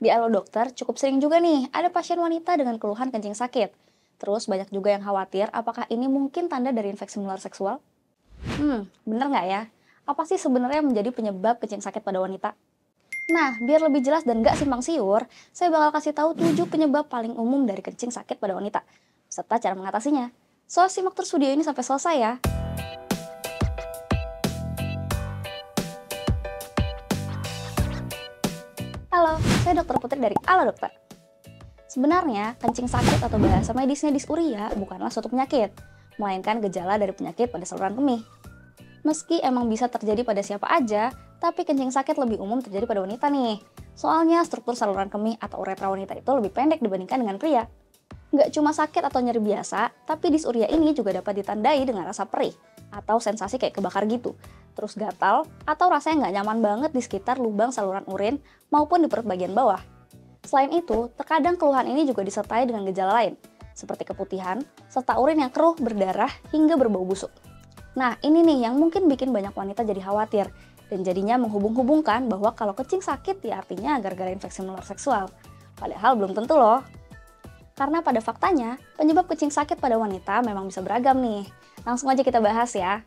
Di Alo Dokter cukup sering juga nih ada pasien wanita dengan keluhan kencing sakit. Terus banyak juga yang khawatir apakah ini mungkin tanda dari infeksi menular seksual? Bener nggak ya? Apa sih sebenarnya menjadi penyebab kencing sakit pada wanita? Nah, biar lebih jelas dan nggak simpang siur, saya bakal kasih tahu 7 penyebab paling umum dari kencing sakit pada wanita, serta cara mengatasinya. So, simak terus video ini sampai selesai ya. Halo, saya Dokter Putri dari Alo Dokter. Sebenarnya, kencing sakit atau bahasa medisnya dysuria bukanlah suatu penyakit, melainkan gejala dari penyakit pada saluran kemih. Meski emang bisa terjadi pada siapa aja, tapi kencing sakit lebih umum terjadi pada wanita nih. Soalnya struktur saluran kemih atau uretra wanita itu lebih pendek dibandingkan dengan pria. Nggak cuma sakit atau nyeri biasa, tapi dysuria ini juga dapat ditandai dengan rasa perih atau sensasi kayak kebakar gitu. Terus gatal atau rasanya nggak nyaman banget di sekitar lubang saluran urin maupun di perut bagian bawah. Selain itu, terkadang keluhan ini juga disertai dengan gejala lain, seperti keputihan, serta urin yang keruh, berdarah, hingga berbau busuk. Nah, ini nih yang mungkin bikin banyak wanita jadi khawatir, dan jadinya menghubung-hubungkan bahwa kalau kencing sakit ya artinya gara-gara infeksi menular seksual. Padahal belum tentu loh. Karena pada faktanya, penyebab kencing sakit pada wanita memang bisa beragam nih. Langsung aja kita bahas ya.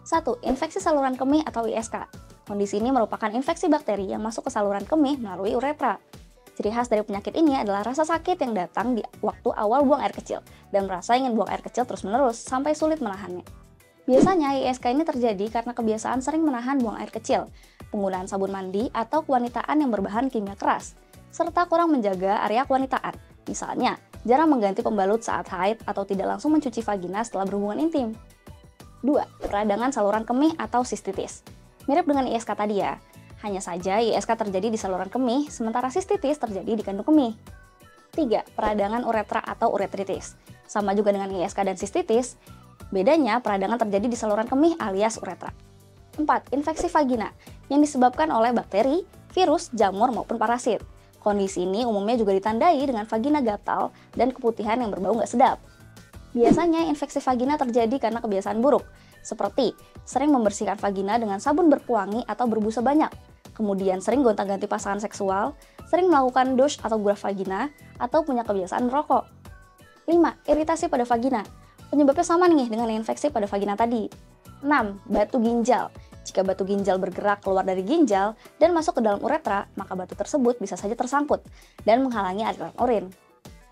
1. Infeksi saluran kemih atau ISK. Kondisi ini merupakan infeksi bakteri yang masuk ke saluran kemih melalui uretra. Ciri khas dari penyakit ini adalah rasa sakit yang datang di waktu awal buang air kecil dan merasa ingin buang air kecil terus-menerus sampai sulit menahannya. Biasanya ISK ini terjadi karena kebiasaan sering menahan buang air kecil, penggunaan sabun mandi atau kewanitaan yang berbahan kimia keras, serta kurang menjaga area kewanitaan. Misalnya, jarang mengganti pembalut saat haid atau tidak langsung mencuci vagina setelah berhubungan intim. 2. Peradangan saluran kemih atau sistitis. Mirip dengan ISK tadi ya. Hanya saja ISK terjadi di saluran kemih, sementara sistitis terjadi di kandung kemih. 3. Peradangan uretra atau uretritis. Sama juga dengan ISK dan sistitis, bedanya peradangan terjadi di saluran kemih alias uretra. 4. Infeksi vagina, yang disebabkan oleh bakteri, virus, jamur, maupun parasit. Kondisi ini umumnya juga ditandai dengan vagina gatal dan keputihan yang berbau nggak sedap. Biasanya infeksi vagina terjadi karena kebiasaan buruk, seperti sering membersihkan vagina dengan sabun berpewangi atau berbusa banyak, kemudian sering gonta-ganti pasangan seksual, sering melakukan douche atau gurah vagina, atau punya kebiasaan merokok. 5. Iritasi pada vagina. Penyebabnya sama nih dengan infeksi pada vagina tadi. 6. Batu ginjal. Jika batu ginjal bergerak keluar dari ginjal dan masuk ke dalam uretra, maka batu tersebut bisa saja tersangkut dan menghalangi aliran urin.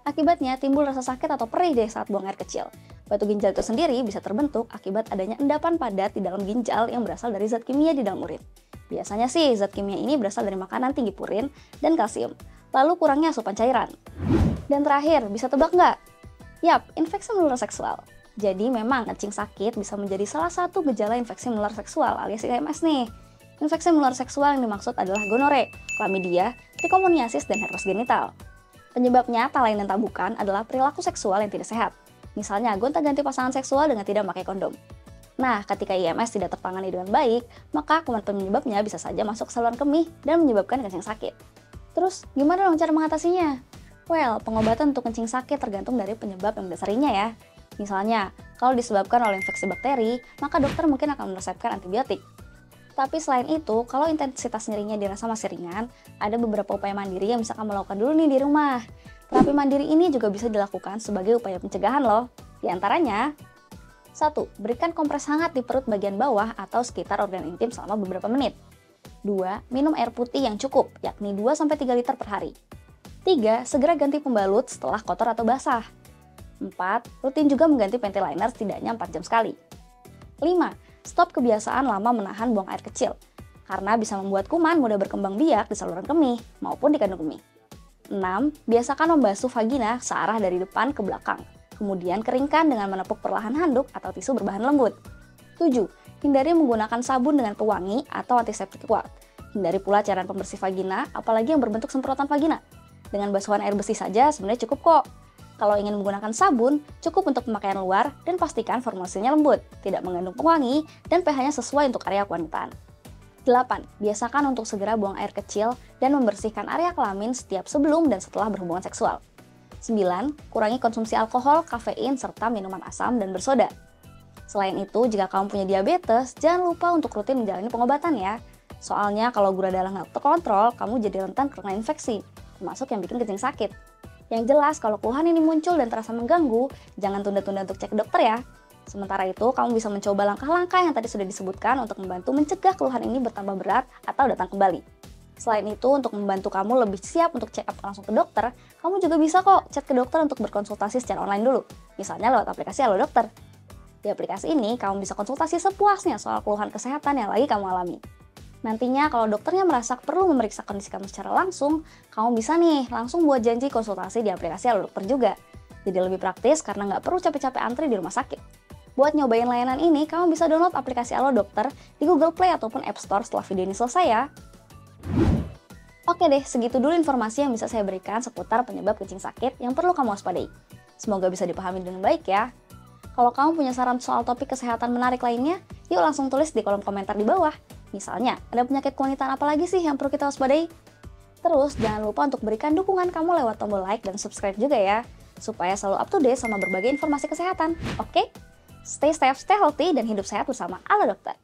Akibatnya timbul rasa sakit atau perih deh saat buang air kecil. Batu ginjal itu sendiri bisa terbentuk akibat adanya endapan padat di dalam ginjal yang berasal dari zat kimia di dalam urin. Biasanya sih zat kimia ini berasal dari makanan tinggi purin dan kalsium, lalu kurangnya asupan cairan. Dan terakhir, bisa tebak nggak? Yap, infeksi menular seksual. Jadi memang kencing sakit bisa menjadi salah satu gejala infeksi menular seksual alias IMS nih. Infeksi menular seksual yang dimaksud adalah gonore, chlamydia, trichomoniasis, dan herpes genital. Penyebabnya tak lain dan tak bukan adalah perilaku seksual yang tidak sehat. Misalnya gonta-ganti pasangan seksual dengan tidak memakai kondom. Nah, ketika IMS tidak tertangani dengan baik, maka kuman penyebabnya bisa saja masuk ke saluran kemih dan menyebabkan kencing sakit. Terus, gimana dong cara mengatasinya? Well, pengobatan untuk kencing sakit tergantung dari penyebab yang mendasarinya ya. Misalnya, kalau disebabkan oleh infeksi bakteri, maka dokter mungkin akan meresepkan antibiotik. Tapi selain itu, kalau intensitas nyerinya dirasa masih ringan, ada beberapa upaya mandiri yang bisa kamu lakukan dulu nih di rumah. Terapi mandiri ini juga bisa dilakukan sebagai upaya pencegahan loh. Di antaranya, 1. Berikan kompres hangat di perut bagian bawah atau sekitar organ intim selama beberapa menit. 2. Minum air putih yang cukup, yakni 2-3 liter per hari. 3. Segera ganti pembalut setelah kotor atau basah. 4. Rutin juga mengganti panty liner setidaknya 4 jam sekali. 5. Stop kebiasaan lama menahan buang air kecil, karena bisa membuat kuman mudah berkembang biak di saluran kemih maupun di kandung kemih. 6. Biasakan membasuh vagina searah dari depan ke belakang, kemudian keringkan dengan menepuk perlahan handuk atau tisu berbahan lembut. 7. Hindari menggunakan sabun dengan pewangi atau antiseptik kuat. Hindari pula cairan pembersih vagina, apalagi yang berbentuk semprotan vagina. Dengan basuhan air bersih saja sebenarnya cukup kok. Kalau ingin menggunakan sabun, cukup untuk pemakaian luar dan pastikan formulasinya lembut, tidak mengandung pewangi, dan pH-nya sesuai untuk area kewanitaan. 8. Biasakan untuk segera buang air kecil dan membersihkan area kelamin setiap sebelum dan setelah berhubungan seksual. 9. Kurangi konsumsi alkohol, kafein, serta minuman asam dan bersoda. Selain itu, jika kamu punya diabetes, jangan lupa untuk rutin menjalani pengobatan ya. Soalnya kalau gula darah nggak terkontrol, kamu jadi rentan kena infeksi. termasuk yang bikin kencing sakit. Yang jelas, kalau keluhan ini muncul dan terasa mengganggu, jangan tunda-tunda untuk cek ke dokter ya. Sementara itu, kamu bisa mencoba langkah-langkah yang tadi sudah disebutkan untuk membantu mencegah keluhan ini bertambah berat atau datang kembali. Selain itu, untuk membantu kamu lebih siap untuk check up langsung ke dokter, kamu juga bisa kok chat ke dokter untuk berkonsultasi secara online dulu, misalnya lewat aplikasi Halo Dokter. Di aplikasi ini, kamu bisa konsultasi sepuasnya soal keluhan kesehatan yang lagi kamu alami. Nantinya kalau dokternya merasa perlu memeriksa kondisi kamu secara langsung, kamu bisa nih langsung buat janji konsultasi di aplikasi Halo Dokter juga. Jadi lebih praktis karena nggak perlu capek-capek antri di rumah sakit. Buat nyobain layanan ini, kamu bisa download aplikasi Halo Dokter di Google Play ataupun App Store setelah video ini selesai ya. Oke deh, segitu dulu informasi yang bisa saya berikan seputar penyebab kencing sakit yang perlu kamu waspadai. Semoga bisa dipahami dengan baik ya. Kalau kamu punya saran soal topik kesehatan menarik lainnya, yuk langsung tulis di kolom komentar di bawah. Misalnya, ada penyakit kewanitaan apa lagi sih yang perlu kita waspadai? Terus, jangan lupa untuk berikan dukungan kamu lewat tombol like dan subscribe juga ya, supaya selalu up to date sama berbagai informasi kesehatan, oke? Stay safe, stay healthy, dan hidup sehat bersama Halo Dokter.